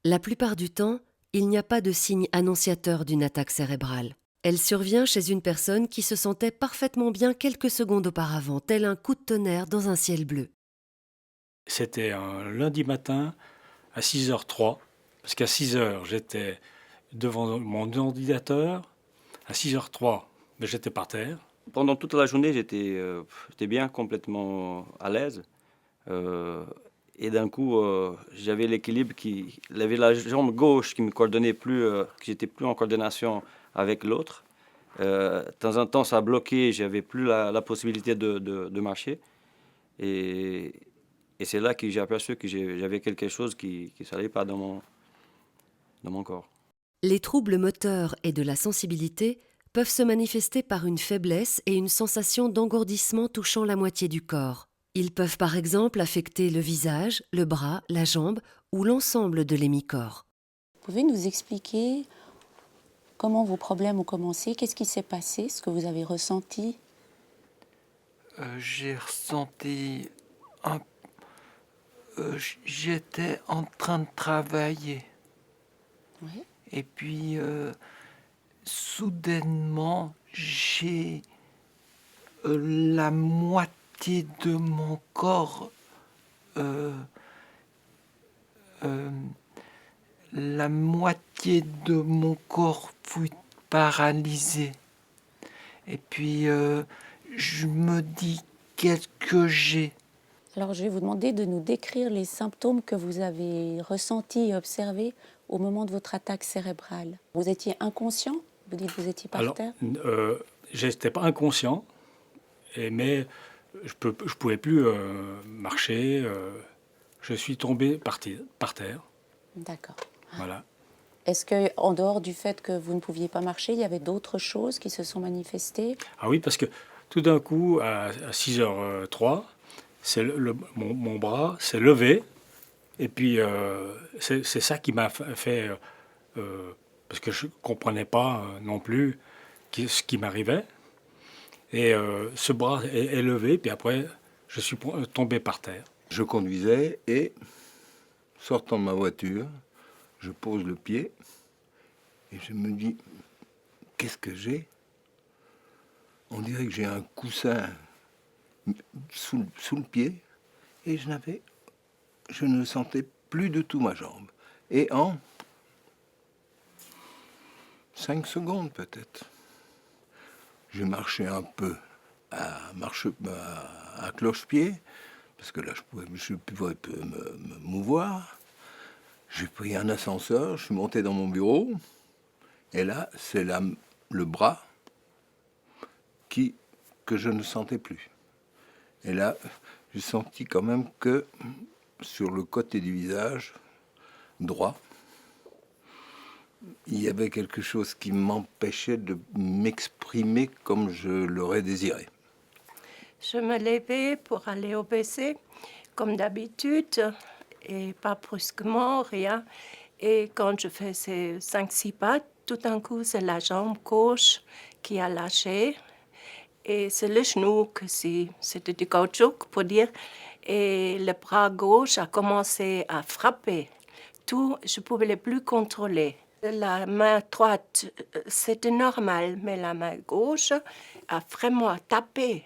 La plupart du temps, il n'y a pas de signe annonciateur d'une attaque cérébrale. Elle survient chez une personne qui se sentait parfaitement bien quelques secondes auparavant, tel un coup de tonnerre dans un ciel bleu. C'était un lundi matin à 6h03, parce qu'à 6h, j'étais devant mon ordinateur. À 6h03, ben, j'étais par terre. Pendant toute la journée, j'étais bien, complètement à l'aise. Euh, et d'un coup, j'avais l'équilibre il y avait la jambe gauche qui me coordonnait plus, que j'étais plus en coordination avec l'autre. De temps en temps, ça a bloqué, j'avais plus la possibilité de marcher. Et, et c'est là que j'ai aperçu que j'avais quelque chose qui ne s'allait pas dans mon corps. Les troubles moteurs et de la sensibilité peuvent se manifester par une faiblesse et une sensation d'engourdissement touchant la moitié du corps. Ils peuvent par exemple affecter le visage, le bras, la jambe ou l'ensemble de l'hémicorps. Vous pouvez nous expliquer comment vos problèmes ont commencé? Qu'est-ce qui s'est passé? Ce que vous avez ressenti? J'ai ressenti un... J'étais en train de travailler. Oui. Et puis, soudainement, j'ai la moitié de mon corps... euh, euh, la moitié de mon corps fut paralysée. Et puis, je me dis, qu'est-ce que j'ai? Alors je vais vous demander de nous décrire les symptômes que vous avez ressentis et observés au moment de votre attaque cérébrale. Vous étiez inconscient? Vous dites que vous étiez par Alors, terre? j'étais pas inconscient, mais je pouvais plus marcher. Je suis tombé par terre. D'accord. Voilà. Est-ce que, en dehors du fait que vous ne pouviez pas marcher, il y avait d'autres choses qui se sont manifestées? Ah oui, parce que tout d'un coup, à 6h03, mon bras s'est levé. Et puis, c'est ça qui m'a fait, parce que je ne comprenais pas non plus ce qui m'arrivait. Et ce bras est levé, puis après, je suis tombé par terre. Je conduisais et, sortant de ma voiture, je pose le pied et je me dis, qu'est-ce que j'ai? On dirait que j'ai un coussin sous le pied et je ne sentais plus du tout ma jambe. Et en 5 secondes peut-être, j'ai marché un peu à cloche-pied, parce que là je pouvais me mouvoir. J'ai pris un ascenseur, je suis monté dans mon bureau, et là, c'est le bras que je ne sentais plus. Et là, j'ai senti quand même que sur le côté du visage droit, il y avait quelque chose qui m'empêchait de m'exprimer comme je l'aurais désiré. Je me levais pour aller au WC, comme d'habitude, et pas brusquement, rien. Et quand je faisais 5-6 pas, tout d'un coup, c'est la jambe gauche qui a lâché. Et c'est le genou c'était du caoutchouc, pour dire. Et le bras gauche a commencé à frapper. Tout, je ne pouvais plus contrôler. La main droite, c'était normal, mais la main gauche a vraiment tapé.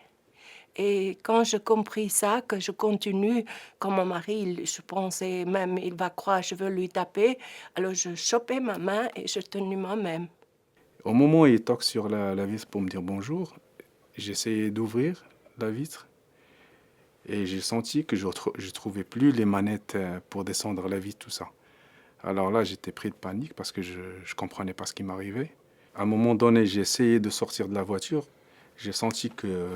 Et quand j'ai compris ça, que je continue, comme mon mari, je pensais même, il va croire que je veux lui taper, alors je chopais ma main et je tenais moi-même. Au moment où il toque sur la vitre pour me dire bonjour, j'essayais d'ouvrir la vitre et j'ai senti que je ne trouvais plus les manettes pour descendre la vitre, tout ça. Alors là, j'étais pris de panique parce que je ne comprenais pas ce qui m'arrivait. À un moment donné, j'ai essayé de sortir de la voiture. J'ai senti que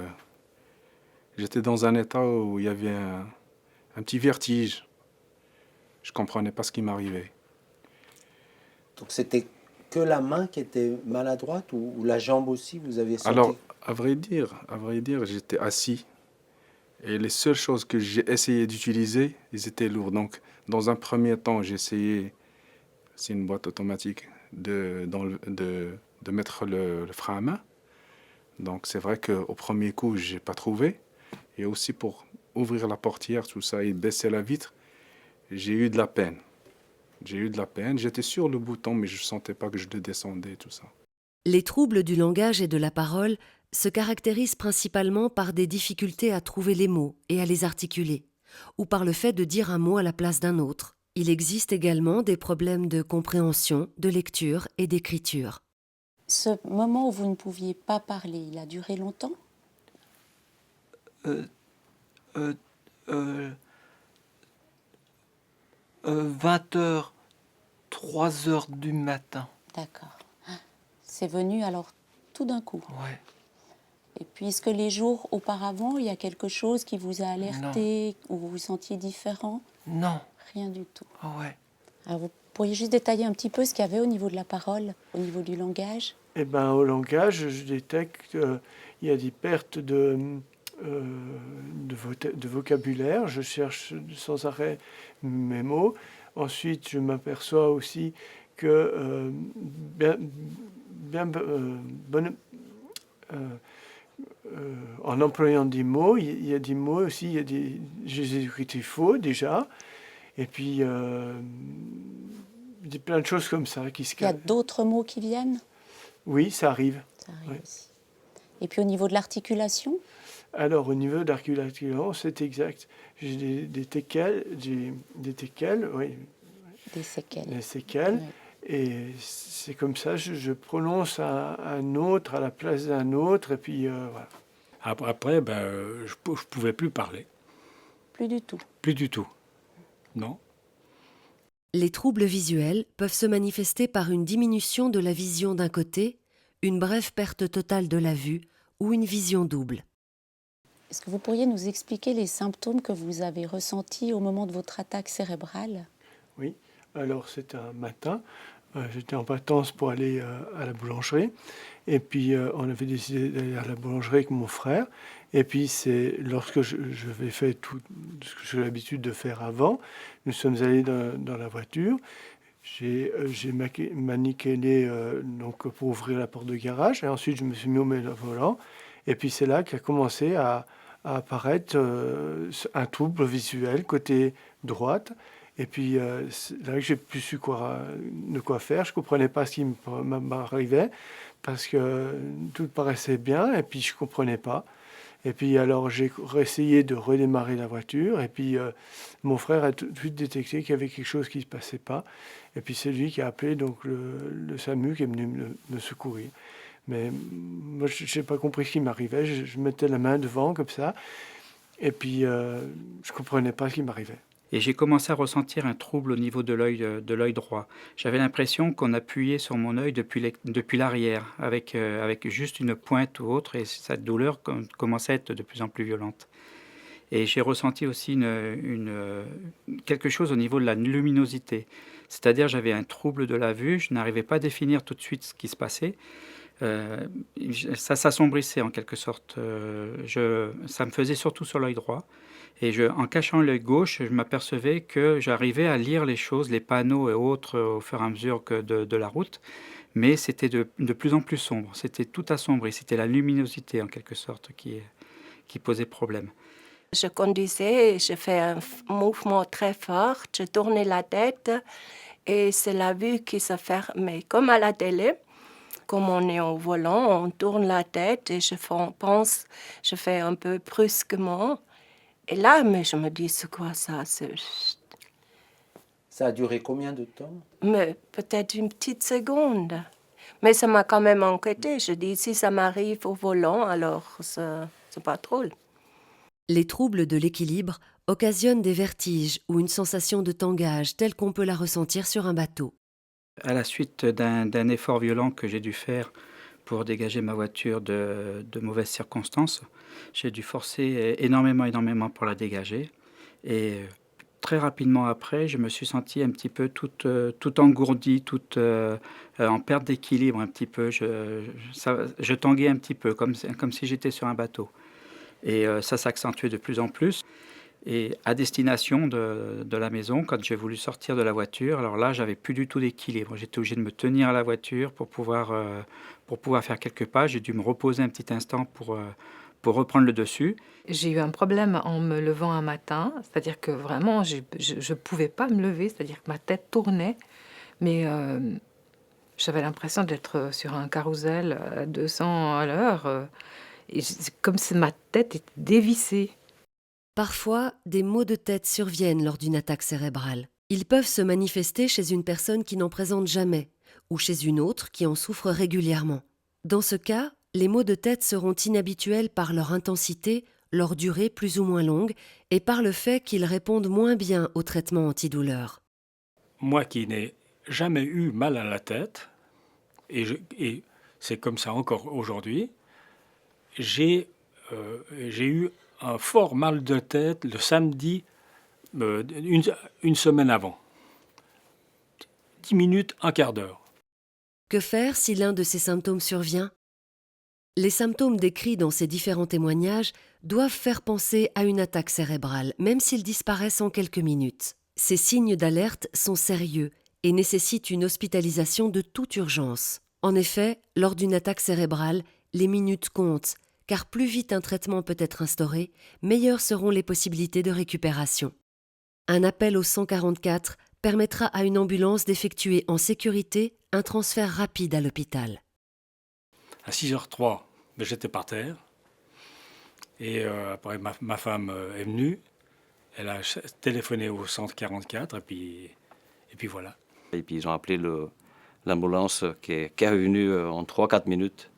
j'étais dans un état où il y avait un petit vertige. Je ne comprenais pas ce qui m'arrivait. Donc c'était que la main qui était maladroite ou la jambe aussi, vous avez senti? Alors, à vrai dire, j'étais assis. Et les seules choses que j'ai essayé d'utiliser, ils étaient lourds. Donc, dans un premier temps, j'ai essayé, c'est une boîte automatique, de mettre le frein à main. Donc, c'est vrai qu'au premier coup, je n'ai pas trouvé. Et aussi pour ouvrir la portière, tout ça, et baisser la vitre, j'ai eu de la peine. J'ai eu de la peine. J'étais sur le bouton, mais je ne sentais pas que je le descendais, tout ça. Les troubles du langage et de la parole se caractérisent principalement par des difficultés à trouver les mots et à les articuler, ou par le fait de dire un mot à la place d'un autre. Il existe également des problèmes de compréhension, de lecture et d'écriture. Ce moment où vous ne pouviez pas parler, il a duré longtemps? 20h, 3h du matin. D'accord. C'est venu alors tout d'un coup. Ouais. Et puis, est-ce que les jours auparavant, il y a quelque chose qui vous a alerté, ou vous vous sentiez différent? Non. Rien du tout. Ah ouais. Alors, vous pourriez juste détailler un petit peu ce qu'il y avait au niveau de la parole, au niveau du langage? Eh ben, au langage, je détecte qu'il y a des pertes de vocabulaire. Je cherche sans arrêt mes mots. Ensuite, je m'aperçois aussi que en employant des mots, il y a des mots aussi, je les ai écrits faux déjà. Et puis, il y a plein de choses comme ça qui se Il y a cassent. d'autres mots qui viennent? Oui, ça arrive. Ça arrive Ouais. aussi. Et puis au niveau de l'articulation? Alors, au niveau d'articulation, c'est exact. J'ai des séquelles, oui, Des séquelles. des séquelles. Ouais. Et c'est comme ça, je prononce un autre à la place d'un autre, et puis voilà. Après, je ne pouvais plus parler. Plus du tout. Plus du tout. Non. Les troubles visuels peuvent se manifester par une diminution de la vision d'un côté, une brève perte totale de la vue ou une vision double. Est-ce que vous pourriez nous expliquer les symptômes que vous avez ressentis au moment de votre attaque cérébrale? Oui, alors c'était un matin, j'étais en vacances pour aller à la boulangerie, et puis on avait décidé d'aller à la boulangerie avec mon frère, et puis c'est lorsque je vais faire tout ce que j'ai l'habitude de faire avant, nous sommes allés dans la voiture, j'ai maniqué donc pour ouvrir la porte de garage, et ensuite je me suis mis au volant, et puis c'est là qu'a commencé à apparaître un trouble visuel côté droite. Et puis c'est là que j'ai plus su de quoi faire. Je ne comprenais pas ce qui m'arrivait parce que tout paraissait bien et puis je ne comprenais pas. Et puis alors j'ai essayé de redémarrer la voiture et puis mon frère a tout de suite détecté qu'il y avait quelque chose qui ne se passait pas. Et puis c'est lui qui a appelé donc le SAMU qui est venu me secourir. Mais moi je n'ai pas compris ce qui m'arrivait. Je mettais la main devant comme ça et puis je ne comprenais pas ce qui m'arrivait. Et j'ai commencé à ressentir un trouble au niveau de l'œil droit. J'avais l'impression qu'on appuyait sur mon œil depuis l'arrière, avec juste une pointe ou autre, et cette douleur commençait à être de plus en plus violente. Et j'ai ressenti aussi quelque chose au niveau de la luminosité. C'est-à-dire j'avais un trouble de la vue, je n'arrivais pas à définir tout de suite ce qui se passait. Ça s'assombrissait en quelque sorte. Ça me faisait surtout sur l'œil droit. Et en cachant l'œil gauche, je m'apercevais que j'arrivais à lire les choses, les panneaux et autres au fur et à mesure de la route, mais c'était de plus en plus sombre, c'était tout assombri, c'était la luminosité en quelque sorte qui posait problème. Je conduisais, je fais un mouvement très fort, je tournais la tête et c'est la vue qui se fermait, comme à la télé. Comme on est au volant, on tourne la tête et je fais un peu brusquement. Et là, mais je me dis, c'est quoi ça? Ça a duré combien de temps? Mais peut-être une petite seconde. Mais ça m'a quand même inquiétée. Je dis, si ça m'arrive au volant, alors c'est pas drôle. Les troubles de l'équilibre occasionnent des vertiges ou une sensation de tangage telle qu'on peut la ressentir sur un bateau. À la suite d'un effort violent que j'ai dû faire pour dégager ma voiture de mauvaises circonstances, j'ai dû forcer énormément pour la dégager. Et très rapidement après, je me suis senti un petit peu tout engourdi, en perte d'équilibre un petit peu. Je tanguais un petit peu, comme si j'étais sur un bateau. Et ça s'accentuait de plus en plus. Et à destination de la maison, quand j'ai voulu sortir de la voiture, alors là, j'avais plus du tout d'équilibre. J'étais obligé de me tenir à la voiture pour pouvoir faire quelques pas. J'ai dû me reposer un petit instant pour reprendre le dessus. J'ai eu un problème en me levant un matin, c'est-à-dire que vraiment, je ne pouvais pas me lever, c'est-à-dire que ma tête tournait, mais j'avais l'impression d'être sur un carrousel à 200 à l'heure, comme si ma tête était dévissée. Parfois, des maux de tête surviennent lors d'une attaque cérébrale. Ils peuvent se manifester chez une personne qui n'en présente jamais, ou chez une autre qui en souffre régulièrement. Dans ce cas, les maux de tête seront inhabituels par leur intensité, leur durée plus ou moins longue, et par le fait qu'ils répondent moins bien au traitement antidouleur. Moi qui n'ai jamais eu mal à la tête, et c'est comme ça encore aujourd'hui, j'ai eu un fort mal de tête le samedi, une semaine avant. 10 minutes, un quart d'heure. Que faire si l'un de ces symptômes survient ? Les symptômes décrits dans ces différents témoignages doivent faire penser à une attaque cérébrale, même s'ils disparaissent en quelques minutes. Ces signes d'alerte sont sérieux et nécessitent une hospitalisation de toute urgence. En effet, lors d'une attaque cérébrale, les minutes comptent, car plus vite un traitement peut être instauré, meilleures seront les possibilités de récupération. Un appel au 144 permettra à une ambulance d'effectuer en sécurité un transfert rapide à l'hôpital. À 6h03, j'étais par terre. Et après, ma femme est venue. Elle a téléphoné au 144 et puis voilà. Et puis ils ont appelé l'ambulance qui est revenue en 3-4 minutes.